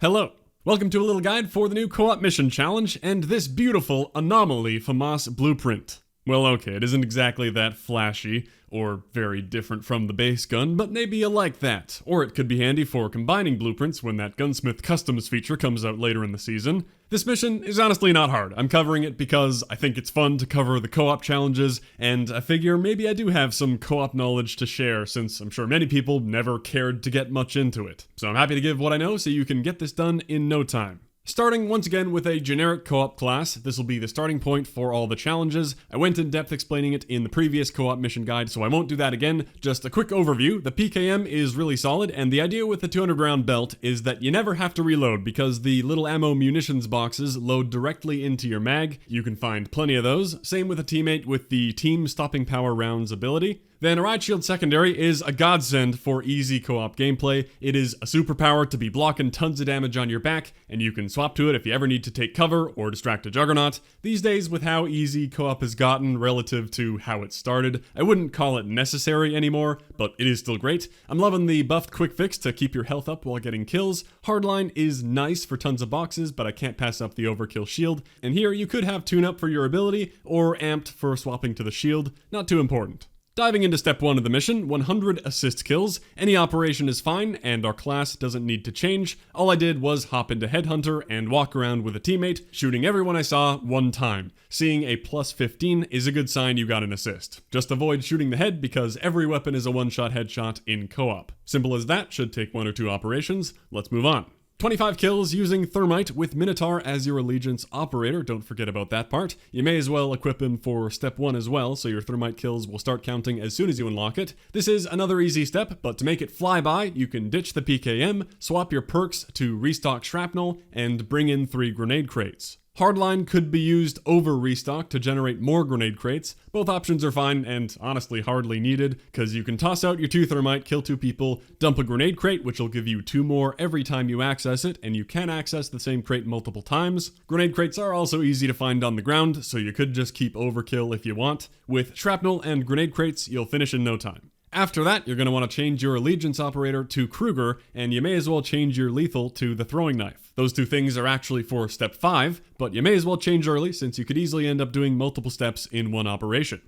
Hello! Welcome to a little guide for the new co-op mission challenge and this beautiful Anomaly Famas blueprint. Well, okay, it isn't exactly that flashy, or very different from the base gun, but maybe you like that. Or it could be handy for combining blueprints when that Gunsmith Customs feature comes out later in the season. This mission is honestly not hard. I'm covering it because I think it's fun to cover the co-op challenges, and I figure maybe I do have some co-op knowledge to share since I'm sure many people never cared to get much into it. So I'm happy to give what I know so you can get this done in no time. Starting once again with a generic co-op class, this will be the starting point for all the challenges. I went in depth explaining it in the previous co-op mission guide, so I won't do that again. Just a quick overview, the PKM is really solid, and the idea with the 200 round belt is that you never have to reload because the little ammo munitions boxes load directly into your mag. You can find plenty of those. Same with a teammate with the team stopping power rounds ability. Then a Riot Shield secondary is a godsend for easy co-op gameplay. It is a superpower to be blocking tons of damage on your back, and you can swap to it if you ever need to take cover or distract a juggernaut. These days, with how easy co-op has gotten relative to how it started, I wouldn't call it necessary anymore, but it is still great. I'm loving the buffed quick fix to keep your health up while getting kills. Hardline is nice for tons of boxes, but I can't pass up the overkill shield. And here you could have tune-up for your ability, or amped for swapping to the shield. Not too important. Diving into step 1 of the mission, 100 assist kills. Any operation is fine, and our class doesn't need to change. All I did was hop into Headhunter and walk around with a teammate, shooting everyone I saw one time. Seeing a plus 15 is a good sign you got an assist. Just avoid shooting the head because every weapon is a one-shot headshot in co-op. Simple as that, should take 1 or 2 operations. Let's move on. 25 kills using Thermite with Minotaur as your allegiance operator. Don't forget about that part. You may as well equip him for step 1 as well, so your Thermite kills will start counting as soon as you unlock it. This is another easy step, but to make it fly by, you can ditch the PKM, swap your perks to restock shrapnel, and bring in 3 grenade crates. Hardline could be used over restock to generate more grenade crates. Both options are fine and honestly hardly needed, because you can toss out your 2 Thermite, kill 2 people, dump a grenade crate, which will give you 2 more every time you access it, and you can access the same crate multiple times. Grenade crates are also easy to find on the ground, so you could just keep overkill if you want. With shrapnel and grenade crates, you'll finish in no time. After that, you're going to want to change your allegiance operator to Krueger, and you may as well change your lethal to the throwing knife. Those 2 things are actually for step 5, but you may as well change early since you could easily end up doing multiple steps in one operation.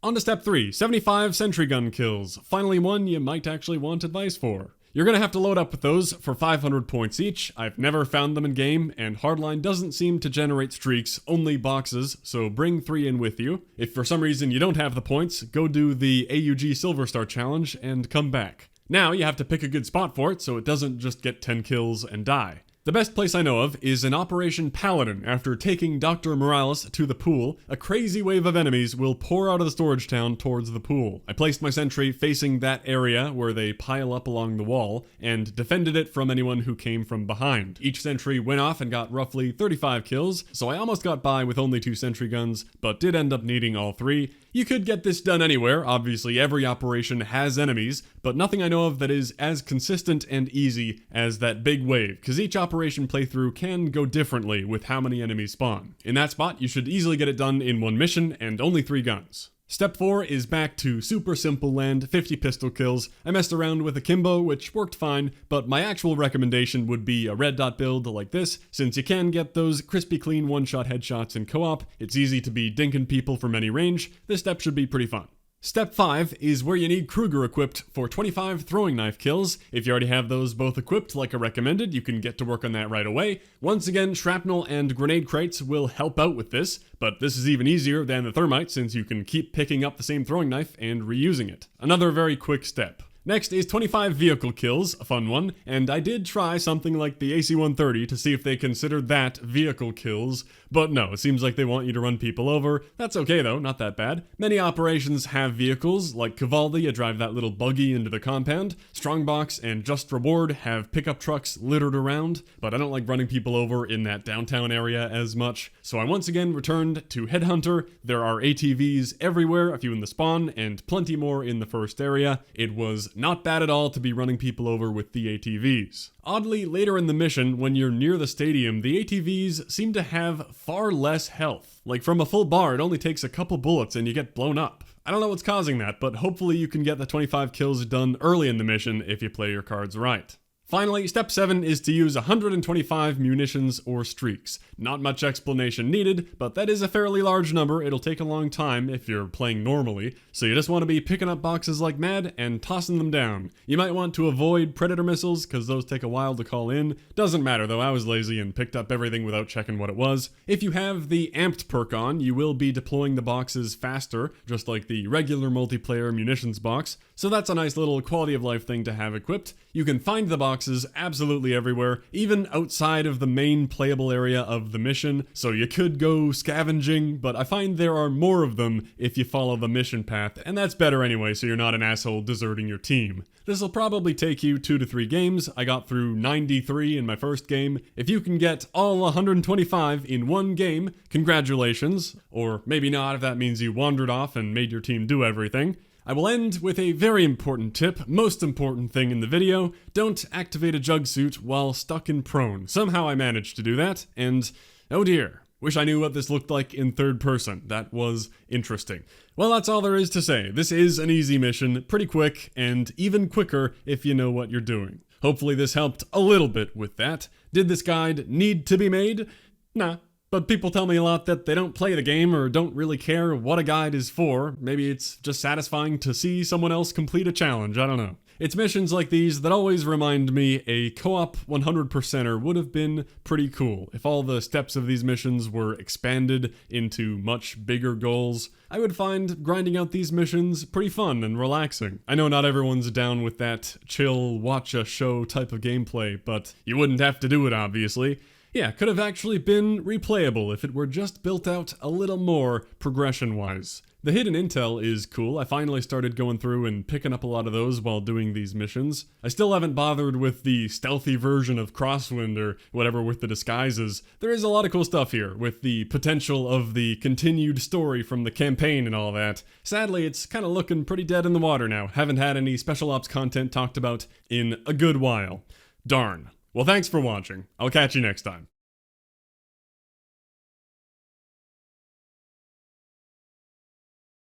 On to step 3, 75 Sentry Gun kills. Finally one you might actually want advice for. You're going to have to load up with those for 500 points each. I've never found them in game, and Hardline doesn't seem to generate streaks, only boxes, so bring 3 in with you. If for some reason you don't have the points, go do the Aug Silverstar challenge and come back. Now you have to pick a good spot for it so it doesn't just get 10 kills and die. The best place I know of is in Operation Paladin. After taking Dr. Morales to the pool, a crazy wave of enemies will pour out of the storage town towards the pool. I placed my sentry facing that area where they pile up along the wall, and defended it from anyone who came from behind. Each sentry went off and got roughly 35 kills, so I almost got by with only 2 sentry guns, but did end up needing all 3. You could get this done anywhere, obviously every operation has enemies, but nothing I know of that is as consistent and easy as that big wave, because each operation playthrough can go differently with how many enemies spawn. In that spot, you should easily get it done in 1 mission and only 3 guns. Step 4 is back to super simple land, 50 pistol kills. I messed around with akimbo, which worked fine, but my actual recommendation would be a red dot build like this, since you can get those crispy clean one-shot headshots in co-op. It's easy to be dinking people from any range. This step should be pretty fun. Step 5 is where you need Krueger equipped for 25 throwing knife kills. If you already have those both equipped like I recommended, you can get to work on that right away. Once again, shrapnel and grenade crates will help out with this, but this is even easier than the Thermite since you can keep picking up the same throwing knife and reusing it. Another very quick step. Next is 25 vehicle kills, a fun one, and I did try something like the AC-130 to see if they considered that vehicle kills, but no, it seems like they want you to run people over. That's okay though, not that bad. Many operations have vehicles, like Cavalry, you drive that little buggy into the compound. Strongbox and Just Reward have pickup trucks littered around, but I don't like running people over in that downtown area as much, so I once again returned to Headhunter. There are ATVs everywhere, a few in the spawn, and plenty more in the first area. It was not bad at all to be running people over with the ATVs. Oddly, later in the mission, when you're near the stadium, the ATVs seem to have far less health. Like from a full bar, it only takes a couple bullets and you get blown up. I don't know what's causing that, but hopefully you can get the 25 kills done early in the mission if you play your cards right. Finally, step 7 is to use 125 munitions or streaks. Not much explanation needed, but that is a fairly large number. It'll take a long time if you're playing normally, so you just want to be picking up boxes like mad and tossing them down. You might want to avoid predator missiles, because those take a while to call in. Doesn't matter though, I was lazy and picked up everything without checking what it was. If you have the amped perk on, you will be deploying the boxes faster, just like the regular multiplayer munitions box, so that's a nice little quality of life thing to have equipped. You can find the boxes absolutely everywhere, even outside of the main playable area of the mission, so you could go scavenging, but I find there are more of them if you follow the mission path, and that's better anyway, so you're not an asshole deserting your team. This will probably take you 2 to 3 games. I got through 93 in my first game. If you can get all 125 in one game, congratulations, or maybe not if that means you wandered off and made your team do everything. I will end with a very important tip, most important thing in the video: don't activate a jug suit while stuck in prone. Somehow I managed to do that, and oh dear, wish I knew what this looked like in third person. That was interesting. Well, that's all there is to say. This is an easy mission, pretty quick, and even quicker if you know what you're doing. Hopefully this helped a little bit with that. Did this guide need to be made? Nah. But people tell me a lot that they don't play the game or don't really care what a guide is for. Maybe it's just satisfying to see someone else complete a challenge, I don't know. It's missions like these that always remind me a co-op 100%er would have been pretty cool. If all the steps of these missions were expanded into much bigger goals, I would find grinding out these missions pretty fun and relaxing. I know not everyone's down with that chill, watch a show type of gameplay, but you wouldn't have to do it obviously. Yeah, could have actually been replayable if it were just built out a little more progression-wise. The hidden intel is cool. I finally started going through and picking up a lot of those while doing these missions. I still haven't bothered with the stealthy version of Crosswind or whatever with the disguises. There is a lot of cool stuff here, with the potential of the continued story from the campaign and all that. Sadly, it's kind of looking pretty dead in the water now. Haven't had any Special Ops content talked about in a good while. Darn. Well, thanks for watching. I'll catch you next time.